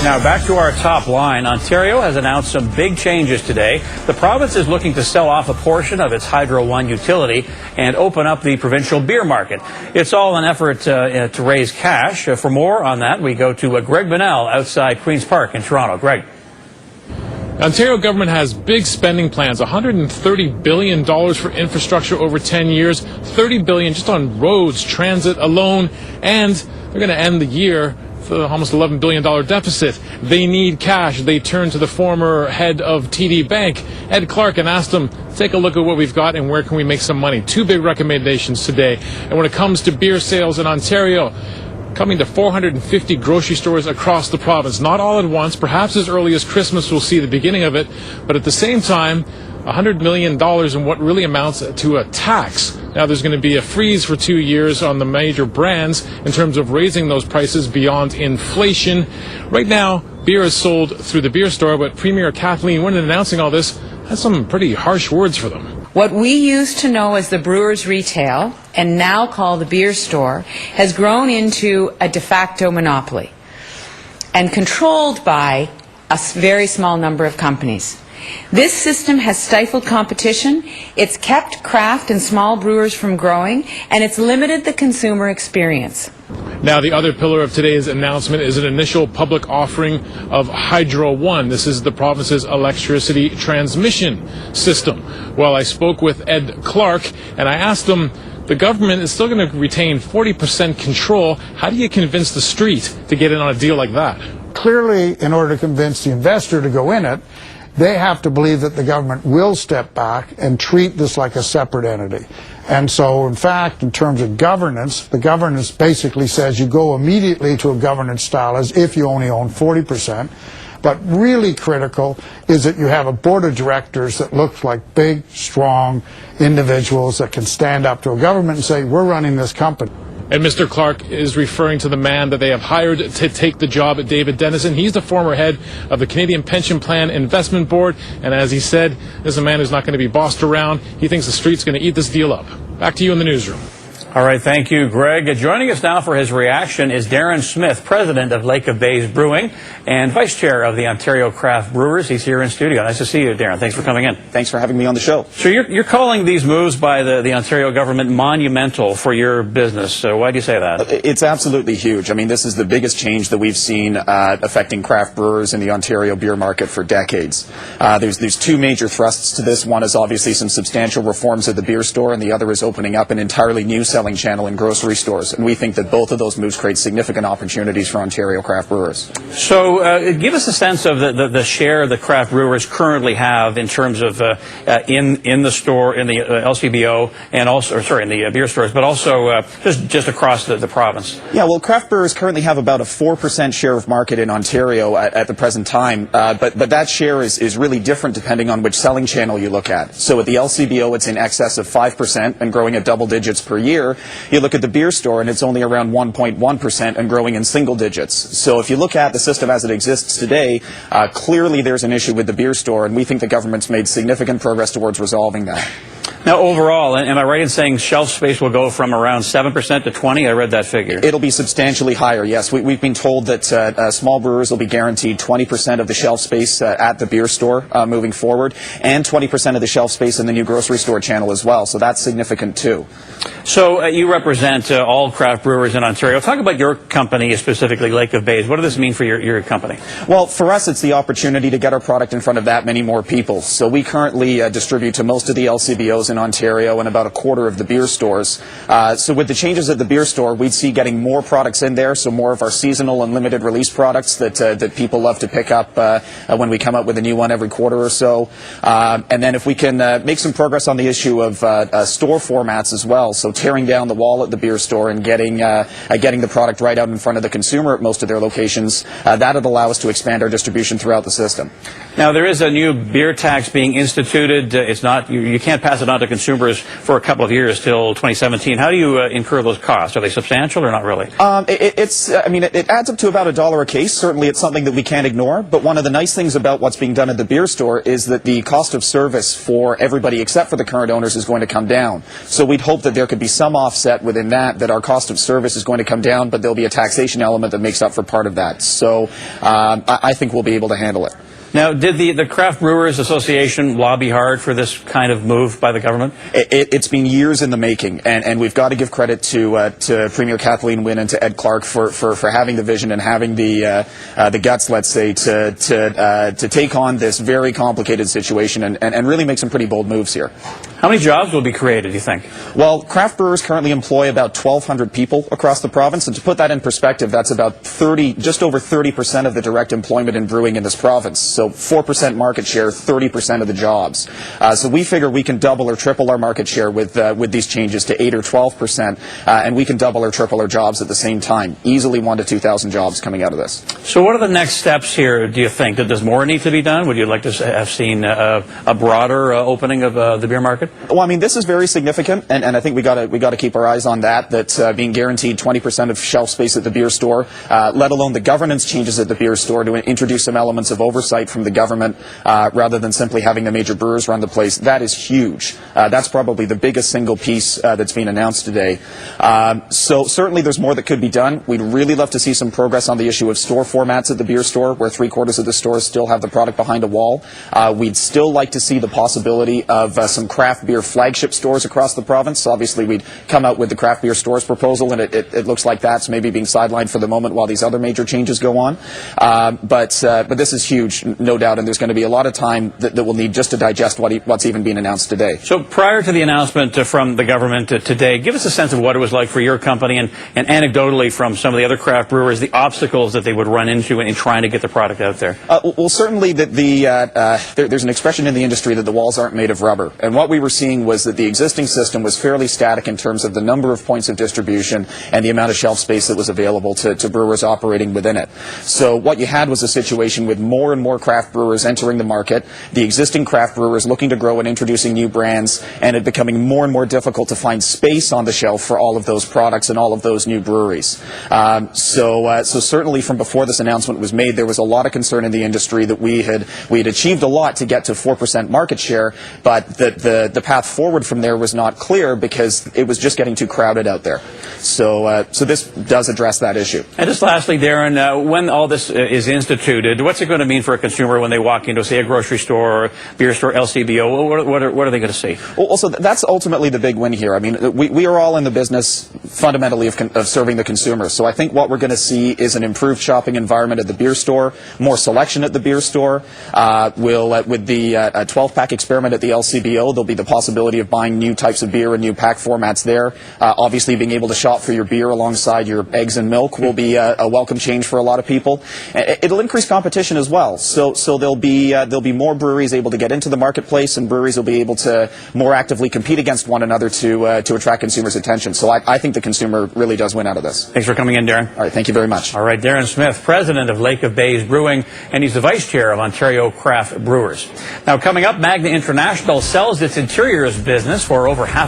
Now back to our top line. Ontario has announced some big changes today. The province is looking to sell off a portion of its Hydro One utility and open up the provincial beer market. It's all an effort to raise cash. For more on that, we go to Greg Binnell outside Queen's Park in Toronto. Greg. The Ontario government has big spending plans, $130 billion for infrastructure over 10 years, $30 billion just on roads, transit alone, and they're going to end the year with almost $11 billion deficit. They need cash. They turn to the former head of TD Bank, Ed Clark, and asked him, take a look at what we've got and where can we make some money. Two big recommendations today. And when it comes to beer sales in Ontario, coming to 450 grocery stores across the province. Not all at once. Perhaps as early as Christmas we'll see the beginning of it. But at the same time, $100 million in what really amounts to a tax. Now there's going to be a freeze for 2 years on the major brands in terms of raising those prices beyond inflation. Right now, beer is sold through the beer store, but Premier Kathleen, when announcing all this, has some pretty harsh words for them. What we used to know as the Brewers Retail, and now call the beer store, has grown into a de facto monopoly and controlled by a very small number of companies. This system has stifled competition, it's kept craft and small brewers from growing, and it's limited the consumer experience. Now, the other pillar of today's announcement is an initial public offering of Hydro One. This is the province's electricity transmission system. Well, I spoke with Ed Clark, and I asked him, the government is still going to retain 40% control. How do you convince the street to get in on a deal like that? Clearly, in order to convince the investor to go in it, they have to believe that the government will step back and treat this like a separate entity. And so, in fact, in terms of governance, the governance basically says you go immediately to a governance style as if you only own 40%. But really critical is that you have a board of directors that looks like big, strong individuals that can stand up to a government and say, we're running this company. And Mr. Clark is referring to the man that they have hired to take the job at David Dennison. He's the former head of the Canadian Pension Plan Investment Board. And as he said, this is a man who's not going to be bossed around. He thinks the street's going to eat this deal up. Back to you in the newsroom. All right, thank you, Greg. Joining us now for his reaction is Darren Smith, president of Lake of Bays Brewing and vice chair of the Ontario Craft Brewers. He's here in studio. Nice to see you, Darren. Thanks for coming in. Thanks for having me on the show. So you're calling these moves by the Ontario government monumental for your business. So why do you say that? It's absolutely huge. I mean, this is the biggest change that we've seen affecting craft brewers in the Ontario beer market for decades. There's two major thrusts to this. One is obviously some substantial reforms at the beer store, and the other is opening up an entirely new selling channel in grocery stores. And we think that both of those moves create significant opportunities for Ontario craft brewers. So give us a sense of the share the craft brewers currently have in terms of in the store, in the LCBO, and also, in the beer stores, but also just across the province. Yeah, well, craft brewers currently have about a 4% share of market in Ontario at the present time, but that share is really different depending on which selling channel you look at. So at the LCBO, it's in excess of 5% and growing at double digits per year. You look at the beer store, and it's only around 1.1% and growing in single digits. So if you look at the system as it exists today, clearly there's an issue with the beer store, and we think the government's made significant progress towards resolving that. Now, overall, am I right in saying shelf space will go from around 7% to 20%? I read that figure. It'll be substantially higher, yes. We've been told that small brewers will be guaranteed 20% of the shelf space at the beer store moving forward, and 20% of the shelf space in the new grocery store channel as well. So that's significant, too. So you represent all craft brewers in Ontario. Talk about your company, specifically Lake of Bays. What does this mean for your company? Well, for us, it's the opportunity to get our product in front of that many more people. So we currently distribute to most of the LCBOs in Ontario and about a quarter of the beer stores. So with the changes at the beer store, we'd see getting more products in there, so more of our seasonal and limited release products that people love to pick up when we come up with a new one every quarter or so. And then if we can make some progress on the issue of store formats as well, so tearing down the wall at the beer store and getting the product right out in front of the consumer at most of their locations, that'd allow us to expand our distribution throughout the system. Now, there is a new beer tax being instituted. It's not, you can't pass it on on to consumers for a couple of years till 2017. How do you incur those costs? Are they substantial or not really? It adds up to about $1 a case. Certainly it's something that we can't ignore, but one of the nice things about what's being done at the beer store is that the cost of service for everybody except for the current owners is going to come down. So we'd hope that there could be some offset within that our cost of service is going to come down, but there'll be a taxation element that makes up for part of that. So I think we'll be able to handle it. Now, did the Craft Brewers Association lobby hard for this kind of move by the government? It's been years in the making, and we've got to give credit to Premier Kathleen Wynne and to Ed Clark for having the vision and having the guts, let's say, to take on this very complicated situation and really make some pretty bold moves here. How many jobs will be created, do you think? Well, craft brewers currently employ about 1,200 people across the province, and to put that in perspective, that's about just over 30% of the direct employment in brewing in this province. So 4% market share, 30% of the jobs. So we figure we can double or triple our market share with these changes to 8 or 12%, and we can double or triple our jobs at the same time. Easily 1,000 to 2,000 jobs coming out of this. So what are the next steps here, do you think? Does more need to be done? Would you like to have seen a broader opening of the beer market? Well, I mean, this is very significant, and I think we got to keep our eyes on that being guaranteed 20% of shelf space at the beer store, let alone the governance changes at the beer store to introduce some elements of oversight from the government rather than simply having the major brewers run the place. That is huge. That's probably the biggest single piece that's being announced today. So certainly there's more that could be done. We'd really love to see some progress on the issue of store formats at the beer store, where 3/4 of the stores still have the product behind a wall. We'd still like to see the possibility of some craft beer flagship stores across the province. Obviously, we'd come out with the craft beer stores proposal, and it looks like that's maybe being sidelined for the moment while these other major changes go on. But this is huge, no doubt, and there's going to be a lot of time that we'll need just to digest what's even being announced today. So prior to the announcement from the government today, give us a sense of what it was like for your company and anecdotally from some of the other craft brewers, the obstacles that they would run into in trying to get the product out there. Well, certainly there's an expression in the industry that the walls aren't made of rubber, and what we were seeing was that the existing system was fairly static in terms of the number of points of distribution and the amount of shelf space that was available to brewers operating within it. So what you had was a situation with more and more craft brewers entering the market, the existing craft brewers looking to grow and introducing new brands, and it becoming more and more difficult to find space on the shelf for all of those products and all of those new breweries. So certainly from before this announcement was made, there was a lot of concern in the industry that we had achieved a lot to get to 4% market share, but the path forward from there was not clear because it was just getting too crowded out there. So this does address that issue. And just lastly, Darren, when all this is instituted, what's it going to mean for a consumer when they walk into, say, a grocery store, or beer store, LCBO? What are they going to see? Well, so that's ultimately the big win here. I mean, we are all in the business fundamentally of serving the consumer. So I think what we're going to see is an improved shopping environment at the beer store, more selection at the beer store. With the 12-pack experiment at the LCBO, there'll be the possibility of buying new types of beer and new pack formats there. Obviously, being able to shop for your beer alongside your eggs and milk will be a welcome change for a lot of people. It'll increase competition as well. So there'll be more breweries able to get into the marketplace, and breweries will be able to more actively compete against one another to attract consumers' attention. So I think the consumer really does win out of this. Thanks for coming in, Darren. All right, thank you very much. All right, Darren Smith, president of Lake of Bays Brewing, and he's the vice chair of Ontario Craft Brewers. Now, coming up, Magna International sells its interiors business for over half